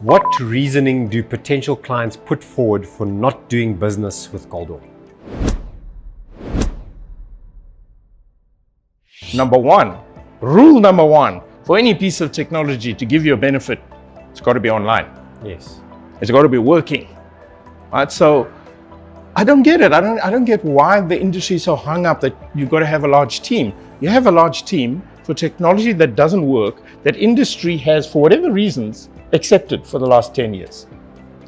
What reasoning do potential clients put forward for not doing business with Goldor? Rule number one, for any piece of technology to give you a benefit, it's got to be online. Yes. It's got to be working. Right? So I don't get it. I don't get why the industry is so hung up that you've got to have a large team. You have a large team for technology that doesn't work, that industry has, for whatever reasons, accepted for the last 10 years.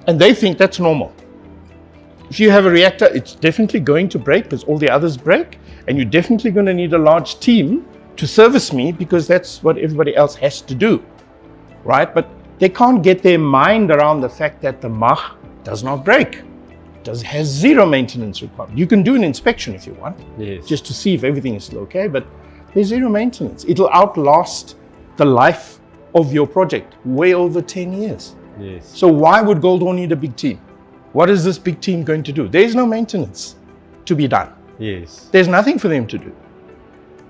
And they think that's normal. If you have a reactor, it's definitely going to break because all the others break, and you're definitely going to need a large team to service me because that's what everybody else has to do, right? But they can't get their mind around the fact that the Mach does not break. Has zero maintenance requirement. You can do an inspection if you want, Yes. just to see if everything is still okay, but there's zero maintenance. It'll outlast the life of your project way over 10 years. Yes. So why would Goldor need a big team? What is this big team going to do? There's no maintenance to be done. Yes. There's nothing for them to do.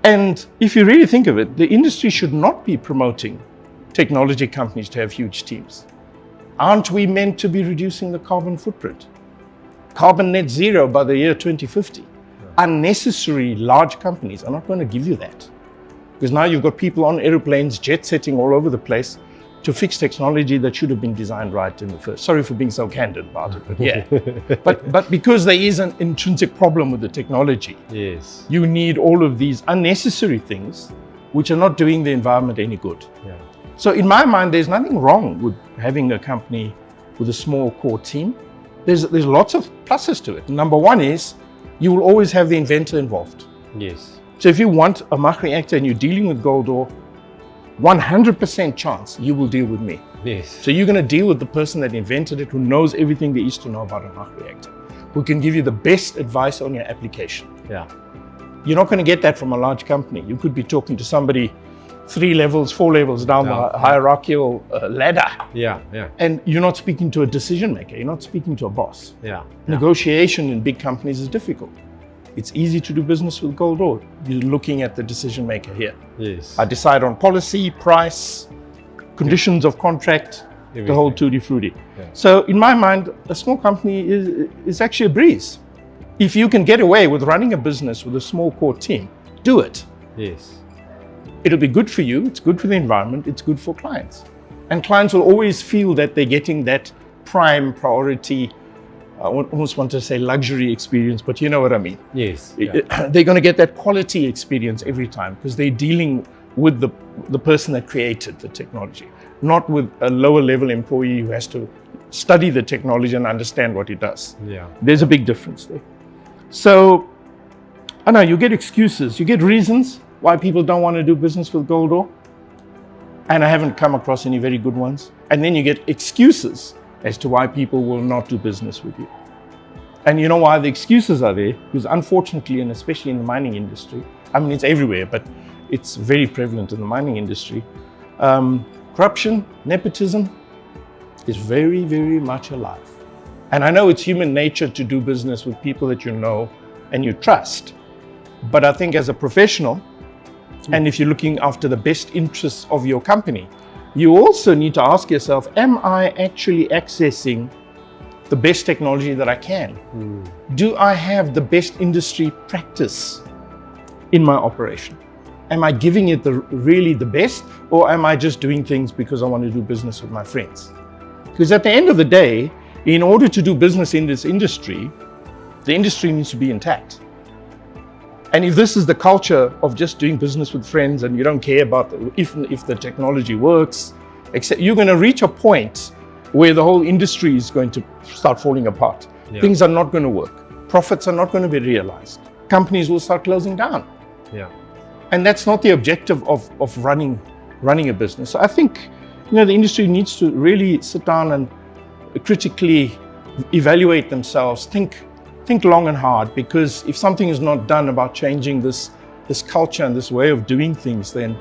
And if you really think of it, the industry should not be promoting technology companies to have huge teams. Aren't we meant to be reducing the carbon footprint? Carbon net zero by the year 2050. Unnecessary large companies are not going to give you that. Because now you've got people on airplanes jet setting all over the place to fix technology that should have been designed right in the first. Sorry for being so candid about it, but yeah. but because there is an intrinsic problem with the technology, Yes. you need all of these unnecessary things which are not doing the environment any good. Yeah. So in my mind, there's nothing wrong with having a company with a small core team. There's lots of pluses to it. Number one is you will always have the inventor involved. Yes. So if you want a Mach reactor and you're dealing with Goldor, 100% chance you will deal with me. Yes. So you're going to deal with the person that invented it, who knows everything there is to know about a Mach reactor, who can give you the best advice on your application. Yeah. You're not going to get that from a large company. You could be talking to somebody 3 levels, 4 levels down the hierarchical ladder. Yeah. Yeah. And you're not speaking to a decision maker. You're not speaking to a boss. Yeah. Negotiation in big companies is difficult. It's easy to do business with Goldor. You're looking at the decision maker here. Yes. I decide on policy, price, conditions of contract, the whole tutti frutti. Yeah. So in my mind, a small company is actually a breeze. If you can get away with running a business with a small core team, do it. Yes. It'll be good for you, it's good for the environment, it's good for clients. And clients will always feel that they're getting that prime priority, I almost want to say luxury experience, but you know what I mean. Yes. Yeah. They're going to get that quality experience every time because they're dealing with the person that created the technology, not with a lower level employee who has to study the technology and understand what it does. Yeah. There's a big difference there. So, I know you get excuses, you get reasons why people don't want to do business with Goldor, and I haven't come across any very good ones. And then you get excuses as to why people will not do business with you. And you know why the excuses are there? Because unfortunately, and especially in the mining industry, I mean, it's everywhere, but it's very prevalent in the mining industry. Corruption, nepotism is very, very much alive. And I know it's human nature to do business with people that you know and you trust. But I think as a professional, and if you're looking after the best interests of your company, you also need to ask yourself, am I actually accessing the best technology that I can? Do I have the best industry practice in my operation? Am I giving it really the best, or am I just doing things because I want to do business with my friends? Because at the end of the day, in order to do business in this industry, the industry needs to be intact. And if this is the culture of just doing business with friends and you don't care about if the technology works, except you're going to reach a point where the whole industry is going to start falling apart. Yeah. Things are not going to work. Profits are not going to be realized. Companies will start closing down. Yeah. And that's not the objective of running a business. So I think, the industry needs to really sit down and critically evaluate themselves, think long and hard, because if something is not done about changing this culture and this way of doing things, then,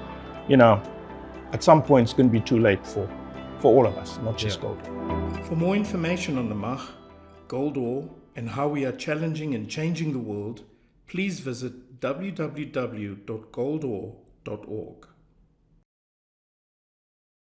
at some point it's going to be too late for all of us, not just Goldor. For more information on the Mach, Goldor, and how we are challenging and changing the world, please visit www.goldor.org.